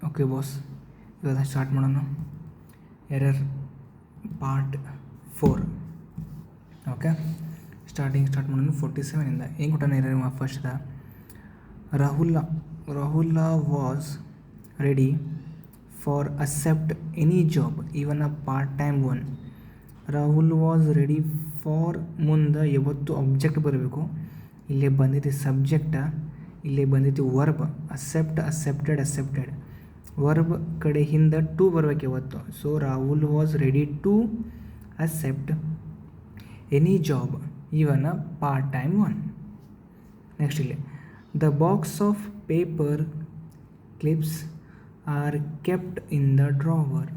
Okay boss, ಇವಾಗ start ಮಾಡೋಣ. Error part 4. Okay, start ಮಾಡೋಣ 47ಇಂದ. ಏನು ಕೊಟ್ಟಾನೆ ಎರರ್ ಫಸ್ಟ್ದ? Rahul was ready for accept any job even a part time one. Rahul was ready for ಮುಂದೆ ಯಾವತ್ತು ಆಬ್ಜೆಕ್ಟ್ ಬರಬೇಕು. ಇಲ್ಲೇ ಬಂದೈತಿ ಸಬ್ಜೆಕ್ಟ, ಇಲ್ಲೇ ಬಂದೈತಿ ವರ್ಬ್. ಅಕ್ಸೆಪ್ಟೆಡ್ ವರ್ಬ್ ಕಡೆ ಹಿಂದೆ ಟು ಬರ್ಬೇಕು ಯಾವತ್ತು. So Rahul was ready to accept any job even a part time one. Next ಇಲ್ಲಿ the box of paper clips are kept in the drawer.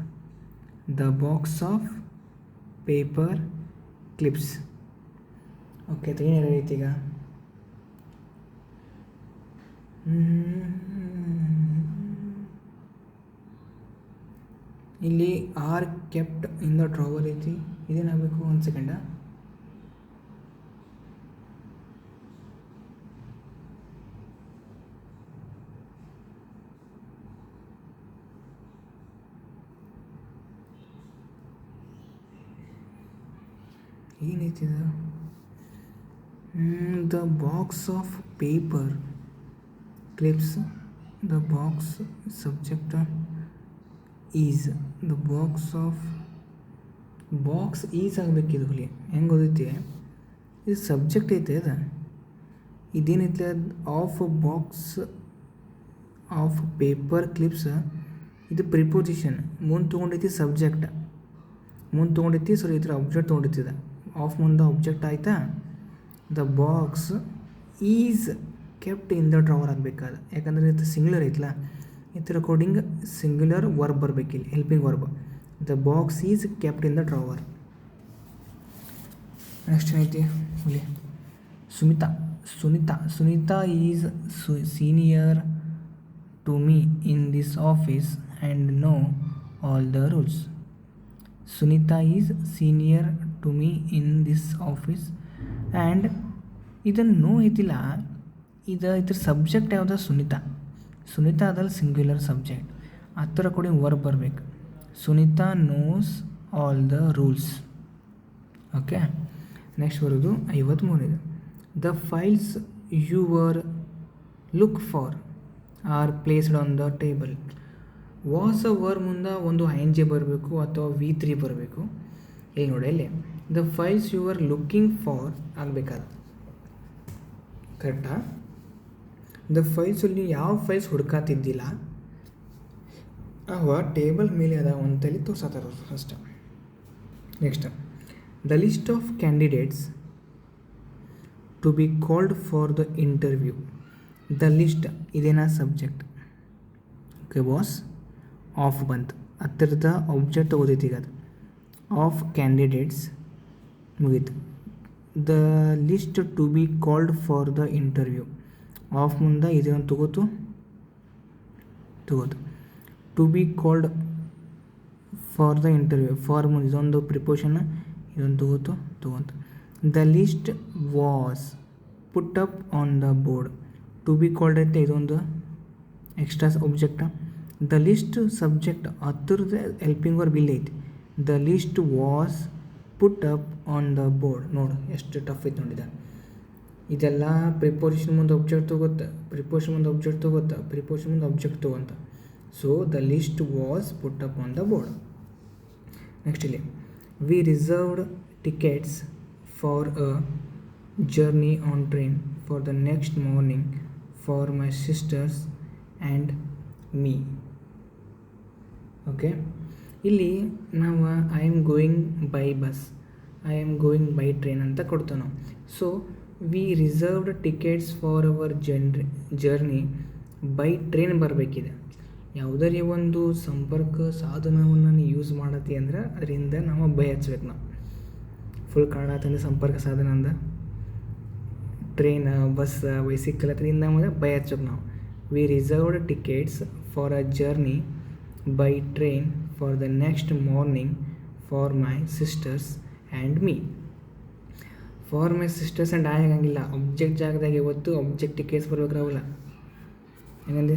The box of paper clips. Okay, ಏನು ರೀತಿ ಈಗ ಇಲ್ಲಿ are kept in the drawer ಐತಿ. ಇದೇನಾಗಬೇಕು? ಒಂದು second. ಏನೈತಿ ಇದು? The box of paper clips. The box subject is. The box is ಆಗಬೇಕಿದು. ಹುಲಿ ಹೆಂಗೆ ಓದೈತಿ? ಇದು ಸಬ್ಜೆಕ್ಟ್ ಐತೆ. ಇದೇನೈತೆ? Of box of paper clips. ಇದು ಪ್ರಿಪೋಸಿಷನ್. ಮುಂದೆ ತೊಗೊಂಡೈತಿ ಸಬ್ಜೆಕ್ಟ್, ಮುಂದೆ ತೊಗೊಂಡೈತಿ ಸೊ ಈ ಥರ ಆಬ್ಜೆಕ್ಟ್ ತೊಗೊಂಡಿತ್ತಿದೆ. ಆಫ್ ಮುಂದೆ ಆಬ್ಜೆಕ್ಟ್ ಆಯಿತಾ. The box is kept in the drawer ಆಗಬೇಕಾದ. ಯಾಕಂದರೆ ಇದು ಸಿಂಗ್ಯುಲರ್ ಐತಲ್ಲ, ಇದ್ರ ಅಕಾರ್ಡಿಂಗ್ ಸಿಂಗ್ಯುಲರ್ ವರ್ಬ್ ಬರಬೇಕಿಲ್ಲ, helping verb. The box is kept in the drawer. Next ಏನೈತಿ? ಇಲ್ಲಿ Sunita is senior to me in this office and know all the rules. Sunita is senior to me in this office and ಇದನ್ನು no ಐತಿಲ್ಲ. ಇದ್ರ subject ಯಾವುದು? ಸುನೀತಾ ಅದಲ್ಲಿ singular subject. ಆ ಥರ ಕೂಡ verb ಬರಬೇಕು. Sunita knows all the rules. Okay, next ಬರೋದು 53. The files your look for are placed on the table. Was verb ಮುಂದೆ ಒಂದು ING ಬರಬೇಕು ಅಥವಾ V3 ಬರಬೇಕು. ಇಲ್ಲಿ ನೋಡಿ, ಇಲ್ಲಿ the files your looking for ಆಗಬೇಕಾದ. ಕರೆಕ್ಟಾ? ದ ಫೈಲ್ಸಲ್ಲಿ ಯಾವ ಫೈಲ್ಸ್ ಹುಡ್ಕಾತಿದ್ದಿಲ್ಲ ಅವ ಟೇಬಲ್ ಮೇಲೆ ಅದ ಒಂದು ತಲೆ ತೋರ್ಸತ್ತಾರ first. Next the list of candidates to be called for the interview. The list ಇದೇನಾ ಸಬ್ಜೆಕ್ಟ್. ಓಕೆ ಬಾಸ್, ಆಫ್ ಬಂತು. ಹತ್ತಿರದ ಆಬ್ಜೆಕ್ಟ್ ಓದೈತಿ ಈಗ. ಅದು ಆಫ್ ಕ್ಯಾಂಡಿಡೇಟ್ಸ್ ಮುಗೀತು. The list to be called for the interview. Of ಮುಂದೆ ಇದೊಂದು ತಗೋತು. To be called for the interview. For ಮುಂದೆ ಇದೊಂದು ಪ್ರಿಪೋಷನ್, ಇದೊಂದು ತಗೋತು. The list was put up on the board. To be called ಐತೆ, ಇದೊಂದು extra object. The list subject ಹತ್ತಿರದ ಹೆಲ್ಪಿಂಗ್ ವರ್ಬ್ ಇಲ್ಲಿ ಐತಿ. The list was put up on the board. ನೋಡು ಎಷ್ಟು ಟಫ್ ಐತೆ ನೋಡಿದ. ಇದೆಲ್ಲ ಪ್ರಿಪೋಸಿಷನ್ ಮುಂದೆ ಆಬ್ಜೆಕ್ಟ್ ತಗೋತ, ಪ್ರಿಪೋಸಿಷನ್ ಮುಂದೆ object ತಗೋತ. So the list was put up on the board. Next ಇಲ್ಲಿ V reserved tickets for a journey on train for the next morning for my sisters and me. Okay, ಇಲ್ಲಿ ನಾವು I am going by bus, I am going by train ಅಂತ ಕೊಡ್ತೇವೆ ನಾವು. So we reserved tickets for our journey by train ಬರಬೇಕಿದೆ. ಯಾವುದೇ ಒಂದು ಸಂಪರ್ಕ ಸಾಧನವನ್ನು ಯೂಸ್ ಮಾಡತ್ತಿ ಅಂದ್ರೆ ಅದರಿಂದ ನಾವು ಬೈ ಹಚ್ಬೇಕು. ನಾವು ಫುಲ್ ಕನ್ನಡ ತಂದು ಸಂಪರ್ಕ ಸಾಧನ ಅಂದ ಟ್ರೈನ್, ಬಸ್, ಬೈಸಿಕಲ್ ಅದರಿಂದ ನಾವು ಬೈ ಹಚ್ಬೇಕು ನಾವು. We reserved tickets for a journey by train for the next morning for my sisters and me. For my sisters and ಆಗಂಗಿಲ್ಲ. ಆಬ್ಜೆಕ್ಟ್ ಜಾಗದಾಗ ಇವತ್ತು ಆಬ್ಜೆಕ್ಟ್ ಕೇಸ್ ಬರ್ಬೇಕಾಗಲ್ಲ. ಏನಂದೆ?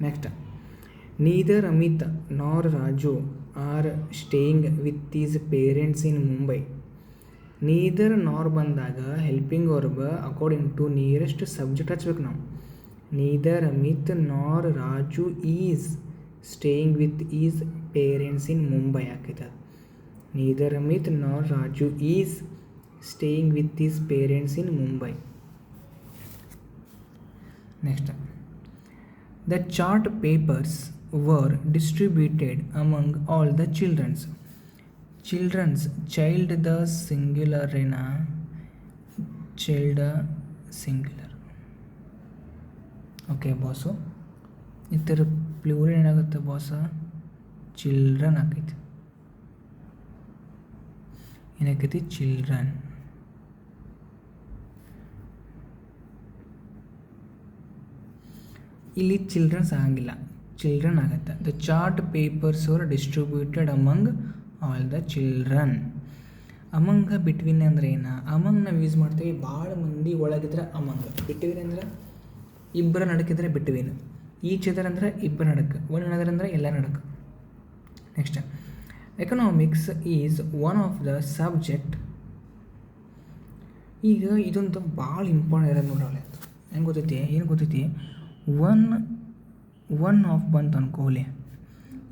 Next neither Amit nor Raju are staying with his parents in Mumbai. Neither nor ಬಂದಾಗ helping verb according to nearest subject ಹಚ್ಬೇಕು ನಾವು. Neither Amit nor Raju is staying with his parents in Mumbai ಆಕೈತೆ. Neither Amit nor Raju is staying with his parents in Mumbai. Next, the chart papers were distributed among all the children's. Child the singular ena, child singular. Okay boss, ಇತರ plural ಏನಾಗುತ್ತೆ ಬಾಸ, children ಆಕೈತಿ. ಏನಾಕೈತಿ, children. ಇಲ್ಲಿ childrens ಆಗಂಗಿಲ್ಲ, children ಆಗುತ್ತೆ. The chart papers were distributed among all the children. Among between ಅಂದ್ರೆ ಏನು, ಅಮಂಗ್ ನಾವು ಯೂಸ್ ಮಾಡ್ತೀವಿ ಭಾಳ ಮಂದಿ ಒಳಗಿದ್ರೆ ಅಮಂಗ್. ಬಿಟ್ವೀನ್ ಅಂದ್ರೆ ಇಬ್ಬರ ನಡಕಿದ್ರೆ ಬಿಟ್ವೀನ್. ಈಚ್ ಇದರ್ ಅಂದ್ರೆ ಇಬ್ಬರ ನಡಕ್ಕೆ, ಒನ್ ಏನದ್ರ ಅಂದ್ರೆ ಎಲ್ಲ ನಡಕ್ಕೆ. Next, economics is one of the subject. ಈಗ ಇದೊಂದು ಭಾಳ ಇಂಪಾರ್ಟೆಂಟ್ ಇರೋದು ನೋಡೋಲ್ಲ. ಹೆಂಗೆ ಗೊತ್ತೈತಿ, ಏನು ಗೊತ್ತೈತಿ, ಒನ್ ಆಫ್ ಬಂತು ಅನ್ಕೋಲೆ,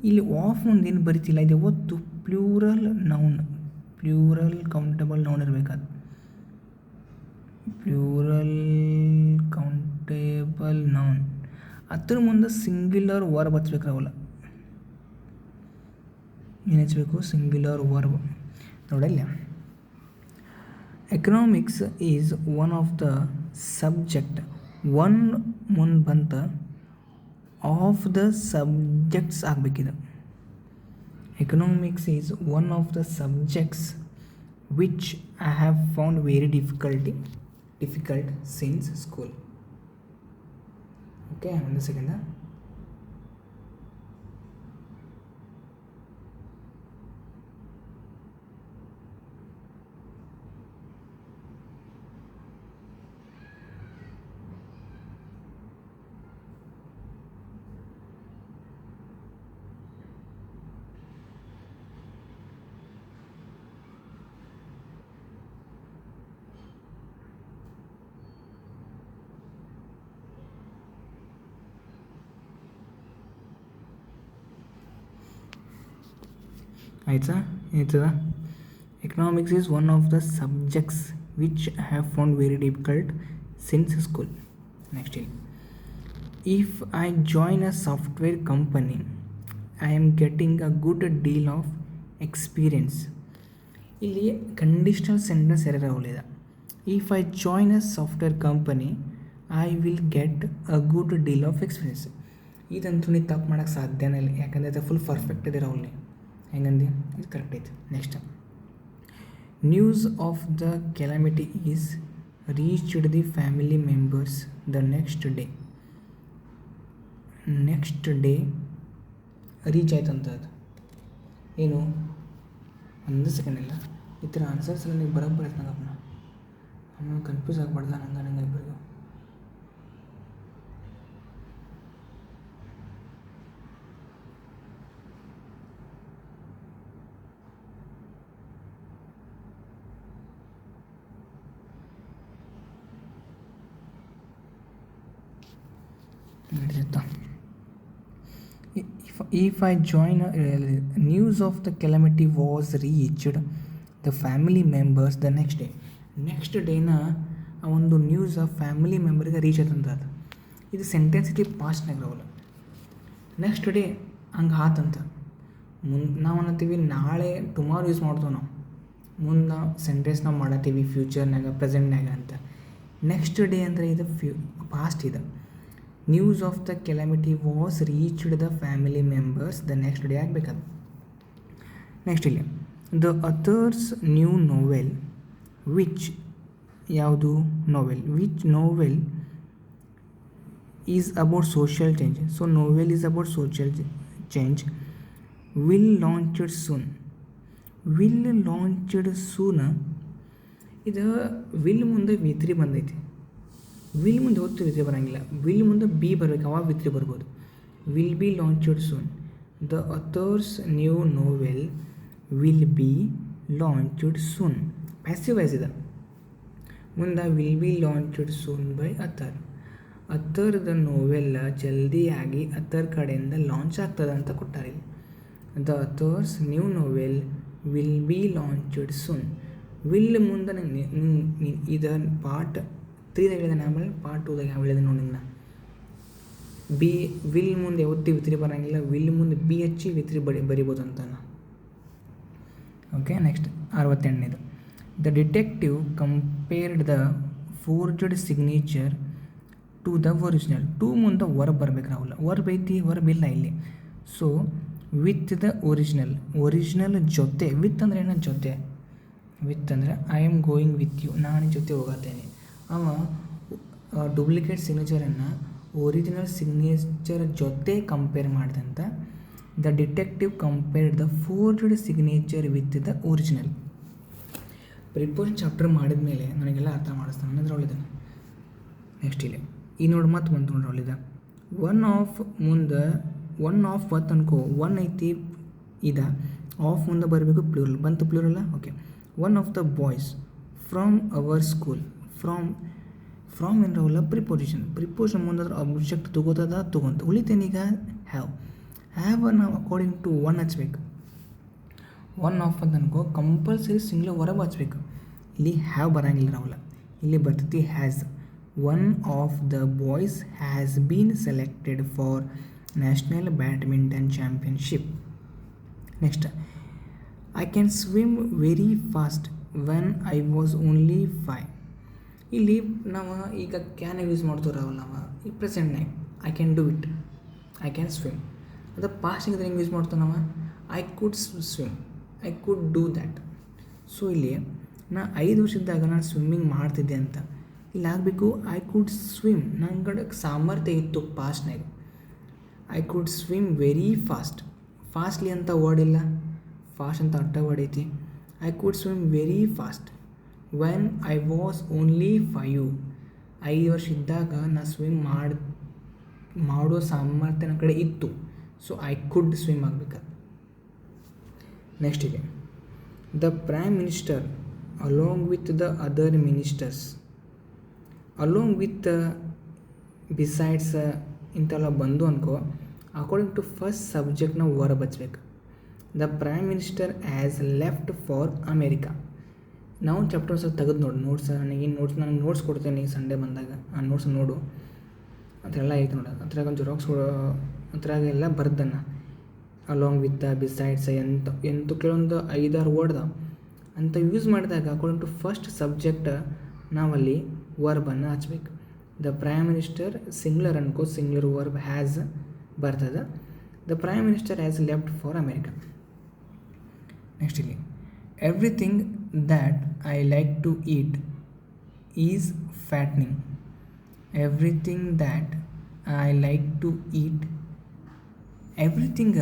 ಇಲ್ಲಿ ಆಫ್ ಮುಂದೆ ಏನು ಬರಿತಿಲ್ಲ, ಇದು ಯಾವತ್ತು plural noun, plural countable noun ಇರಬೇಕಾದ, ಪ್ಲೂರಲ್ ಕೌಂಟೇಬಲ್ ನೌನ್. ಅದ್ರ ಮುಂದೆ ಸಿಂಗ್ಯುಲರ್ ವರ್ಬ್ ಹಚ್ಬೇಕ್ರವಲ್ಲ. ಏನು ಹಚ್ಚಬೇಕು, ಸಿಂಗ್ಯುಲರ್ ವರ್ಬ್. ನೋಡಲ್ಲ, economics is one of the subject. One ಮುಂದೆ ಬಂತ ಆಫ್ ದ ಸಬ್ಜೆಕ್ಟ್ಸ್ ಆಗಬೇಕಿದೆ. Economics is one of the subjects which I have found very difficult since school. Okay, ಒಂದು ಸೆಕೆಂಡ. ಆಯ್ತಾ, ಏನಾಯ್ತದ, economics is one of the subjects which I have found very difficult since school. Next, ಇಲ್ಲಿ if I join a software company I am getting a good deal of experience. ಇಲ್ಲಿ conditional sentence ಎರಡರವಲ್ಲಿದೆ. If I join a software company I will get a good deal of experience. ಇದಂತೂ ನೀವು ತಪ್ಪು ಮಾಡೋಕ್ಕೆ ಸಾಧ್ಯನೇ ಇಲ್ಲ, ಯಾಕಂದರೆ ಅದು ಫುಲ್ ಪರ್ಫೆಕ್ಟ್ ಇದೆ ರಾಹುಲ್. ಹೆಂಗಂದು ಇದು ಕರೆಕ್ಟ್ ಐತೆ. Next, news of the calamity is reached the family members the next day. Reach ಆಯ್ತಂತ ಅದು ಏನು, ಒಂದು ಸೆಕೆಂಡ್ ಇಲ್ಲ, ಈ ಥರ ಆನ್ಸರ್ಸ್ ಎಲ್ಲ ನೀವು ಬರೋಬ್ಬರ ಆಯ್ತಂಗಪ್ಪ, ಆಮೇಲೆ ಕನ್ಫ್ಯೂಸ್ ಆಗಬಾರ್ದ ನಂಗೆ ಇಬ್ಬರಿಗೂ. If I join news of the calamity was reached the family members the next day. Next ಡೇನ ಆ ಒಂದು ನ್ಯೂಸ್ ಫ್ಯಾಮಿಲಿ ಮೆಂಬರ್ಗೆ ರೀಚ್ ಆಯ್ತಂತ. ಇದು ಸೆಂಟೆನ್ಸ್ ಐತಿ ಪಾಸ್ಟ್ನಾಗ ಇರೋಲ್ಲ. ನೆಕ್ಸ್ಟ್ ಡೇ ಹಂಗೆ ಆತಂತ. ನಾವು ಅನ್ನತ್ತೀವಿ ನಾಳೆ ಟುಮಾರೋ ಯೂಸ್ ಮಾಡ್ತೀವಿ ನಾವು, ಮುಂದೆ ಸೆಂಟೆನ್ಸ್ ನಾವು ಮಾಡತ್ತೀವಿ ಫ್ಯೂಚರ್ನಾಗ ಪ್ರೆಸೆಂಟ್ನಾಗ ಅಂತ. ನೆಕ್ಸ್ಟ್ ಡೇ ಅಂದರೆ ಇದು ಪಾಸ್ಟ್ ಇದೆ. News of the calamity was reached the family members the next day ಆಗಬೇಕದು. ನೆಕ್ಸ್ಟ್ ಇಲ್ಲಿ the authors new novel which, ಯಾವುದು novel, which novel is about social change. So novel is about social change. Will launched soon. Will launched soon, ಇದು will ಮುಂದೆ ವಿ3 ಬಂದೈತಿ. Will ಮುಂದೆ ಹೊತ್ತು ವಿತ್ರಿ ಬರೋಂಗಿಲ್ಲ, ವಿಲ್ ಮುಂದೆ ಬಿ ಬರಬೇಕು, ಅವಾಗ ವಿತ್ರಿ ಬರ್ಬೋದು. will be launched soon. The author's new novel will be launched soon. Passive voice ಇದೆ. ಮುಂದೆ will be launched soon by author. ಅಥರ್ದ ನೋವೆಲ್ಲ ಜಲ್ದಿಯಾಗಿ ಅಥರ್ ಕಡೆಯಿಂದ ಲಾಂಚ್ ಆಗ್ತದೆ ಅಂತ ಕೊಟ್ಟಾರೆ. The authors new novel will be launched soon. Will ಮುಂದೆ ನಂಗೆ ಇದು ಪಾರ್ಟ್ 3ದಾಗ ಹೇಳಿದೆ, ಆಮೇಲೆ ಪಾರ್ಟ್ 2ದಾಗ ಯಾವ ಹೇಳಿದೆ ನೋಡಿ. ಬಿ ವಿಲ್ ಮುಂದೆ ಯಾವತ್ತಿ ವಿತ್ರಿ ಬರೋಂಗಿಲ್ಲ, ವಿಲ್ ಮುಂದೆ ಬಿ ಹಚ್ಚಿ ವಿತ್ರಿ ಬರಿಬೋದು ಅಂತ. ಓಕೆ, ನೆಕ್ಸ್ಟ್ 68ನೇದು. The detective compared the forged signature to the original. To ಮುಂದೆ ವರ್ಬ್ ಬರ್ಬೇಕು ರಾಹುಲ್. ವರ್ಬ್ ಐತಿ, ವರ್ಬ್ ಇಲ್ಲ ಇಲ್ಲಿ. ಸೊ ವಿತ್ ದ ಒರಿಜಿನಲ್ ಜೊತೆ. ವಿತ್ ಅಂದರೆ ಏನೋ ಜೊತೆ. ವಿತ್ ಅಂದರೆ I am going with you, ನಾನು ಜೊತೆ ಹೋಗತ್ತೇನೆ. ಅವ ಡೂಪ್ಲಿಕೇಟ್ ಸಿಗ್ನೇಚರನ್ನು ಒರಿಜಿನಲ್ ಸಿಗ್ನೇಚರ್ ಜೊತೆ ಕಂಪೇರ್ ಮಾಡಿದಂಥ. The detective compared the forged signature with the original. Preposition chapter ಮಾಡಿದ ಮೇಲೆ ನನಗೆಲ್ಲ ಅರ್ಥ ಮಾಡಿಸ್ತಾನೆ ಅಂದರೆ ಒಳ್ಳೆಯದಾನೆ. ನೆಕ್ಸ್ಟ್ ಇಲ್ಲಿ ಈ ನೋಡಿ ಮತ್ತೆ ಬಂತು ನೋಡ್ರಿ ಒಳ್ಳೆದ. ಒನ್ ಆಫ್ ಮುಂದೆ ಒನ್ ಆಫ್ ಬತ್ ಅನ್ಕೋ. ಒನ್ ಐತಿ ಇದ, ಆಫ್ ಮುಂದೆ ಬರಬೇಕು ಪ್ಲೂರಲ್. ಬಂತು ಪ್ಲೂರಲ್ಲ. Okay, one of the boys from our school. From ಏನರವಲ್ಲ ಪ್ರಿಪೋಸಿಷನ್ ಮುಂದೆ ಆಬ್ಜೆಕ್ಟ್ ತೊಗೊಂತ ಉಳಿತೇನೀಗ ಹ್ಯಾವ್ ನಾವು ಅಕಾರ್ಡಿಂಗ್ ಟು ಒನ್ ಹಚ್ಬೇಕು. ಒನ್ ಆಫ್ ಅಂತ ಅನ್ಕೋ, ಕಂಪಲ್ಸರಿ ಸಿಂಗ್ಲರ್ ಹೊರಗೆ ಹಚ್ಬೇಕು. ಇಲ್ಲಿ ಹ್ಯಾವ್ ಬರೋಂಗಿಲ್ಲ ರಾವಲ್ಲ, ಇಲ್ಲಿ ಬರ್ತೈತಿ has. One of the boys has been selected for national badminton championship. Next, I can swim very fast when I was only 5. ಇಲ್ಲಿ ನಾವು ಈಗ ಕ್ಯಾನ್ ಯೂಸ್ ಮಾಡ್ತೀವಲ್ಲ ನಾವು ಈ ಪ್ರೆಸೆಂಟ್ನಾಗ. I can do it, I can swim. ಅದು ಪಾಸ್ಟಿಂಗ್ ಇದ್ರೆ ಹೆಂಗೆ ಯೂಸ್ ಮಾಡ್ತೀವಿ ನಾವು? I could swim, I could do that. So ಇಲ್ಲಿ ನಾ 5 ವರ್ಷದಾಗ ನಾನು ಸ್ವಿಮ್ಮಿಂಗ್ ಮಾಡ್ತಿದ್ದೆ ಅಂತ ಇಲ್ಲಿ ಆಗಬೇಕು ಐ ಕುಡ್ ಸ್ವಿಮ್. ನನ್ನ ಕಡೆ ಸಾಮರ್ಥ್ಯ ಇತ್ತು ಪಾಸ್ಟ್ನಾಗ. I could swim very fast. Fastly ಅಂತ ವರ್ಡ್ ಇಲ್ಲ, ಫಾಸ್ಟ್ ಅಂತ ಅಟ್ಟ ವರ್ಡ್ ಐತಿ. I could swim very fast when I was only 5. 5 ವರ್ಷ ಇದ್ದಾಗ ನಾ ಸ್ವಿಮ್ ಮಾಡೋ ಸಾಮರ್ಥ್ಯ ನನ್ನ ಕಡೆ ಇತ್ತು. ಸೊ ಐ ಕುಡ್ ಸ್ವಿಮ್ ಆಗಬೇಕು. ನೆಕ್ಸ್ಟ್ ಇದೆ, the prime minister along with the other ministers. Along with besides ಇಂತೆಲ್ಲ ಬಂದು ಅನ್ಕೋ, ಅಕಾರ್ಡಿಂಗ್ ಟು ಫಸ್ಟ್ ಸಬ್ಜೆಕ್ಟ್ನ ವರ್ಬ್ ಹಚ್ಬೇಕು. The prime minister has left for America. ನಾವು ಚಾಪ್ಟರ್ ಸ್ವಲ್ಪ ತೆಗೆದು ನೋಡಿ ನೋಟ್ಸ್. ನನಗೆ ನೋಟ್ಸ್ ಕೊಡ್ತೇನೆ ಸಂಡೇ ಬಂದಾಗ. ಆ ನೋಟ್ಸ್ ನೋಡು, ಅದೆಲ್ಲ ಐತೆ ನೋಡ. ಅದ್ರಾಗ ಒಂದು ಜೆರಾಕ್ಸ್ ಅದ್ರಾಗ ಎಲ್ಲ ಬರ್ದನ್ನ ಅಲಾಂಗ್ ವಿತ್ ಬಿಸೈಡ್ಸ್ ಎಂತ ಕೆಲವೊಂದು 5-6 ವರ್ಡ್ದ ಅಂತ ಯೂಸ್ ಮಾಡಿದಾಗ ಅಕಾರ್ಡಿಂಗ್ ಟು ಫಸ್ಟ್ ಸಬ್ಜೆಕ್ಟ್ ನಾವಲ್ಲಿ ವರ್ಬನ್ನು ಹಚ್ಬೇಕು. ದ ಪ್ರೈಮ್ ಮಿನಿಸ್ಟರ್ ಸಿಂಗ್ಲರ್ ಅನ್ಕೋ, ಸಿಂಗ್ಲರ್ ವರ್ಬ್ ಹ್ಯಾಸ್ ಬರ್ತದೆ. The prime minister has left for America. Next ಇಲ್ಲಿ, everything that I like to eat is fattening. Everything that I like to eat. Everything,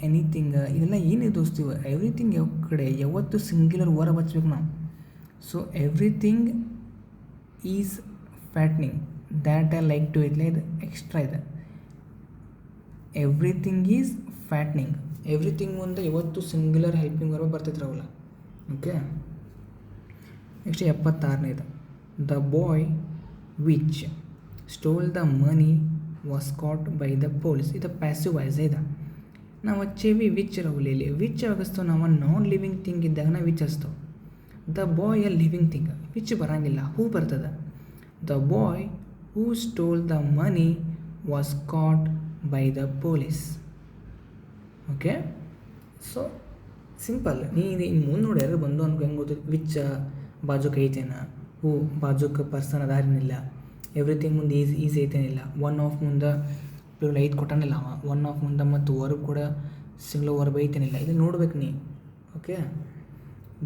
anything ಇದೆಲ್ಲ ಏನಿದೆ ದೋಸ್ತಿವ. Everything ಯಾವ ಕಡೆ ಯಾವತ್ತು singular verb ಹಚ್ಬೇಕು ನಾವು. So everything is fattening. That I like to ಇಟ್ಲ ಇದು ಎಕ್ಸ್ಟ್ರಾ ಇದೆ. Everything is fattening. ಎವ್ರಿಥಿಂಗ್ ಮುಂದೆ ಯಾವತ್ತು ಸಿಂಗ್ಯುಲರ್ ಹೆಲ್ಪಿಂಗ್ ವರ್ಬ್ ಬರ್ತೈತೆ ರಾವಲ್ಲ. ಓಕೆ, ನೆಕ್ಸ್ಟ್ 76ನೇದು, the boy which stole the money was caught by the police. ಇದು ಪ್ಯಾಸಿವ್ ವಾಯ್ಸ್ ಇದೆ. ನಾವು ಹಚ್ಚೇವಿ ವಿಚ್ ರೌಲಿಯಲ್ಲಿ. ವಿಚ್ ಆಗಿಸ್ತೇವೆ ನಾವು ನಾನ್ ಲಿವಿಂಗ್ ಥಿಂಗ್ ಇದ್ದಾಗ ನಾವು ವಿಚ್ ಹಚ್ತೇವೆ. The boy a living thing, which ಬರೋಂಗಿಲ್ಲ, ಹೂ ಬರ್ತದೆ. The boy who stole the money was caught by the police. Okay, so simple. ನೀನು ಇನ್ನು ಮುಂದೆ ನೋಡಿ ಯಾರು ಬಂದು ಅನ್ಕೊ ಹೆಂಗೆ ಗೊತ್ತು. ವಿಚ್ ಬಾಜುಕ್ ಐತೇನ, ಹೂ ಬಾಜುಕ್ ಪರ್ಸನ್ ಅದಾರಿನಿಲ್ಲ. ಎವ್ರಿಥಿಂಗ್ ಮುಂದೆ ಈಸಿ ಐತೇನಿಲ್ಲ. ಒನ್ ಆಫ್ ಮುಂದೆ ಪ್ಲೂರಲ್ ಐದು ಕೊಟ್ಟಾನಿಲ್ಲ ಅವ. ಒನ್ ಆಫ್ ಮುಂದೆ ಮತ್ತು ವರ್ಬ್ ಕೂಡ ಸಿಂಗ್ಲರ್ ವರ್ಬ್ ಐತೇನಿಲ್ಲ. ಇದು ನೋಡ್ಬೇಕು ನೀ. Okay,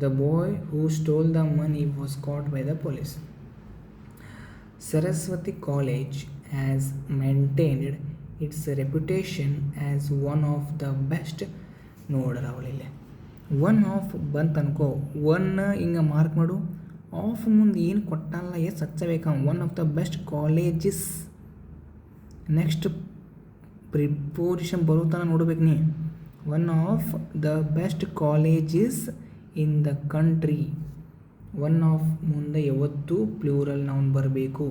the boy who stole the money was caught by the police. Saraswati college has maintained it's reputation as one of the best. ನೋಡ್ರ ಅವಳಿಲ್ಲಿ ಒನ್ ಆಫ್ ಬಂತು ಅನ್ಕೋ, ಒನ್ ಹಿಂಗೆ ಮಾರ್ಕ್ ಮಾಡು. ಆಫ್ ಮುಂದೆ ಏನು ಕೊಟ್ಟಲ್ಲ, ಎಷ್ಟು ಹಚ್ಚಬೇಕು. One of the best colleges. Next preposition ಬರೋ ತನಕ ನೋಡ್ಬೇಕು ನೀ. One of the best colleges in the country. One of ಮುಂದೆ ಯಾವತ್ತೂ ಪ್ಲೂರಲ್ ನೌನ್ ಬರಬೇಕು,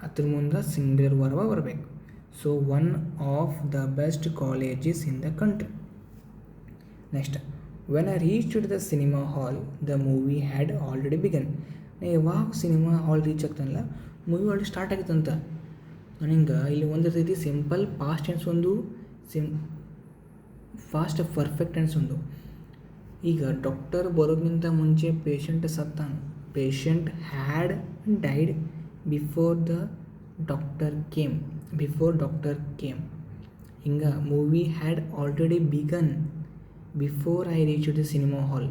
ಅದ್ರ ಮುಂದೆ ಸಿಂಗ್ಯುಲರ್ ವರ್ಬ ಬರಬೇಕು. So one of the best colleges in the country. Next, when I reached the cinema hall the movie had already begun. ನಾ ಯಾವಾಗ cinema hall reach ಆಗ್ತಾನಲ್ಲ movie already start ಆಗಿತ್ತಂತ. ನನಗೆ ಇಲ್ಲಿ ಒಂದಿರ್ತೈತಿ ಸಿಂಪಲ್ ಪಾಸ್ಟ್ ಟೆನ್ಸ್ ಒಂದು, past perfect tense ಒಂದು. ಈಗ ಡಾಕ್ಟರ್ ಬರೋಕ್ಕಿಂತ ಮುಂಚೆ ಪೇಷಂಟ್ ಸತ್ತಾನ. Patient had died before the doctor came. Before doctor came. ಹಿಂಗೆ movie had already begun before I reach the cinema hall.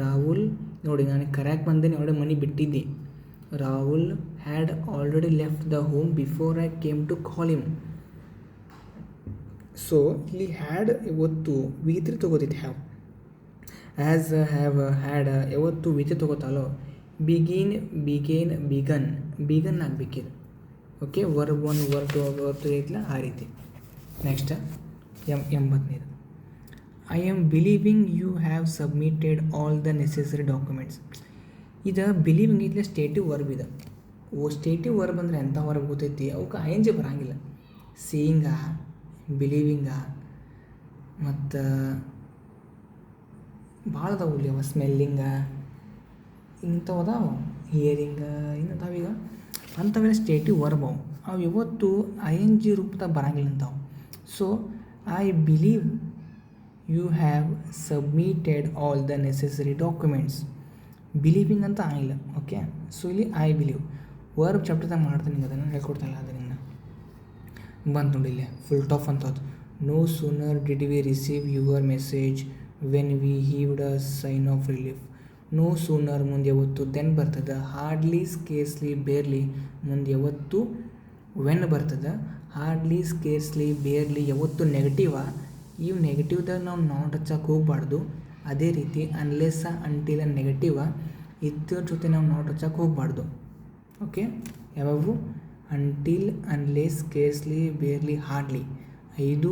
Rahul ನೋಡಿ, ನಾನು ಕರೆಕ್ಟ್ ಬಂದೇನೆ, ನೋಡಿ ಮನೆ ಬಿಟ್ಟಿದ್ದೆ. Rahul had already left the home before I came to call him. So ಇಲ್ಲಿ had ಯಾವತ್ತು ವಿ3 ತೊಗೋತೈತಿ. ಹ್ಯಾವ್ ಆ್ಯಸ್ ಹ್ಯಾವ್ ಹ್ಯಾಡ್ ಯಾವತ್ತು ವಿ3 ತೊಗೋತಾಲೋ ಬಿಗನ್ ಆಗಬೇಕಿದೆ. ಓಕೆ, ವರ್ಬ್ 1 ವರ್ಬ್ 2 ವರ್ಬ್ 3 ಐತಿಲ್ಲ ಆ ರೀತಿ. ನೆಕ್ಸ್ಟ್ 80ನೇದು, I am believing you have submitted all the necessary documents. ಇದು ಬಿಲೀವಿಂಗ್ ಐತಿಲ್ಲ ಸ್ಟೇಟಿವ್ ವರ್ಬ್ ಇದೆ. ಸ್ಟೇಟಿವ್ ವರ್ಬ್ ಅಂದರೆ ಎಂಥ ವರ್ಬ್ ಗೊತ್ತೈತಿ, ಅವಕ್ಕೆ ING ಬರೋಂಗಿಲ್ಲ. ಸೀಯಿಂಗ, ಬಿಲೀವಿಂಗ ಮತ್ತು ಭಾಳ ಅದಾವು ಇಲ್ಲಿ. ಅವ ಸ್ಮೆಲ್ಲಿಂಗ ಇಂಥವು ಅದಾವ, ಹಿಯರಿಂಗ ಇನ್ನದಾವೀಗ ಅಂಥವೆಲ್ಲ ಸ್ಟೇಟಿವ್ ವರ್ಬ್ ಅವು ಯಾವತ್ತು ING ರೂಪದಾಗ ಬರೋಂಗಿಲ್ಲ ಅಂತಾವು. So I believe you have submitted all the necessary documents. Believing ಅಂತ ಆಗಿಲ್ಲ. ಓಕೆ, ಸೊ ಇಲ್ಲಿ ಐ ಬಿಲೀವ್ ವರ್ಬ್ ಚಾಪ್ಟರ್ದಾಗ ಮಾಡ್ತೀನಿ, ನಿಂಗೆ ಅದನ್ನು ಹೇಳ್ಕೊಡ್ತಾಯಿಲ್ಲ. ಅದು ನಿನ್ನ ಬಂತು ನೋಡಿ ಇಲ್ಲಿ ಫುಲ್ ಟಾಪ್ ಅಂತದ್ದು. No sooner did we receive your message when we heaved a sign of relief. No sooner ಮುಂದೆ ಯಾವತ್ತು ದೆನ್ ಬರ್ತದೆ. ಹಾರ್ಡ್ಲಿ, ಸ್ಕೇರ್ಸ್ಲಿ, ಬೇರ್ಲಿ ಮುಂದೆ ಯಾವತ್ತು ವೆನ್ ಬರ್ತದೆ. ಹಾರ್ಡ್ಲಿ, ಸ್ಕೇರ್ಸ್ಲಿ, ಬೇರ್ಲಿ ಯಾವತ್ತು ನೆಗೆಟಿವ. ಇವು ನೆಗೆಟಿವ್ದಾಗ ನಾವು ನಾಟ್ ಹಚ್ಚಕ್ಕೆ ಹೋಗಬಾರ್ದು. ಅದೇ ರೀತಿ ಅನ್ಲೆಸ್, ಅಂಟಿಲ್ ನೆಗೆಟಿವ ಇದ್ರ ಜೊತೆ ನಾವು ನಾಟ್ ಹಚ್ಚಕ್ಕೆ ಹೋಗಬಾರ್ದು. ಓಕೆ, ಯಾವಾಗೂ until, unless, scarcely, barely, hardly 5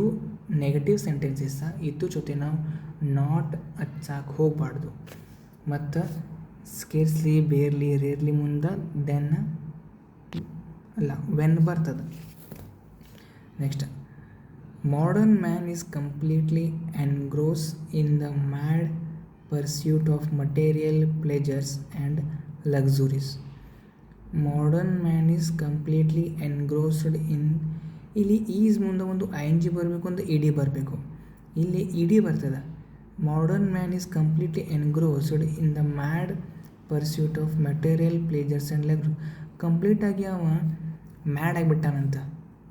negative sentences. ಇದ್ರ ಜೊತೆ ನಾವು ನಾಟ್ ಹಚ್ಚಕ್ಕೆ ಹೋಗಬಾರ್ದು. ಮತ್ತು ಸ್ಕೇರ್ಸ್ಲಿ, ಬೇರ್ಲಿ, ರೇರ್ಲಿ ಮುಂದೆ ದೆನ್ ಅಲ್ಲ ವೆನ್ ಬರ್ತದೆ. Next, modern man is completely engross in the mad pursuit of material pleasures and luxuries. Modern man is completely engrossed in. ಇಲ್ಲಿ ಈಸ್ ಮುಂದೆ ಒಂದು ING ಬರಬೇಕು, ಒಂದು ED ಬರಬೇಕು. ಇಲ್ಲಿ ED ಬರ್ತದೆ. Modern man is completely engrossed in the mad pursuit of material pleasures and luxury. ಕಂಪ್ಲೀಟಾಗಿ ಅವ ಮ್ಯಾಡ್ ಆಗಿಬಿಟ್ಟಾನಂತ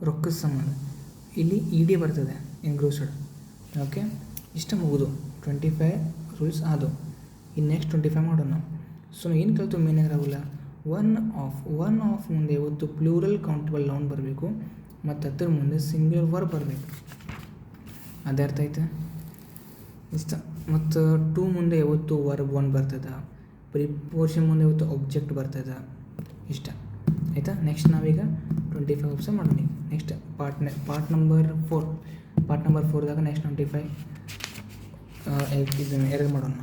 ರೊಕ್ಕದ ಸಂಬಂಧ. ಇಲ್ಲಿ ED ಬರ್ತದೆ, ಎನ್ಗ್ರೋಸ್ಡ್. ಓಕೆ, ಇಷ್ಟ ಮುಗಿದು 25 ರೂಲ್ಸ್ ಆದವು. ಇನ್ನು ನೆಕ್ಸ್ಟ್ 25 ಮಾಡೋಣ ನಾವು. ಸೊ ಏನು ಕಲಿತು ಮೇನ್ ಆಗಿರಲ್ಲ, ಒನ್ ಆಫ್ ಮುಂದೆ ಯಾವತ್ತು ಪ್ಲೂರಲ್ ಕೌಂಟಬಲ್ ನೌನ್ ಬರಬೇಕು ಮತ್ತು ಅದ್ರ ಮುಂದೆ ಸಿಂಗ್ಯುಲರ್ ವರ್ಬ್ ಬರಬೇಕು. ಅದೇ ಅರ್ಥ ಐತೆ ಇಷ್ಟ. ಮತ್ತು 2 ಮುಂದೆ ಯಾವತ್ತು ವರ್ಬ್ 1 ಬರ್ತದೆ. ಪ್ರಿಪೋಸಿಷನ್ ಮುಂದೆ ಯಾವತ್ತು ಒಬ್ಜೆಕ್ಟ್ ಬರ್ತದೆ. ಇಷ್ಟ ಆಯಿತಾ. ನೆಕ್ಸ್ಟ್ ನಾವೀಗ 25 ಆಪ್ಷನ್ ಮಾಡೋಣ. ನೆಕ್ಸ್ಟ್ ಪಾರ್ಟ್ ನಂಬರ್ 4ದಾಗ ನೆಕ್ಸ್ಟ್ 25 ಇದನ್ನು 2 ಮಾಡೋಣ.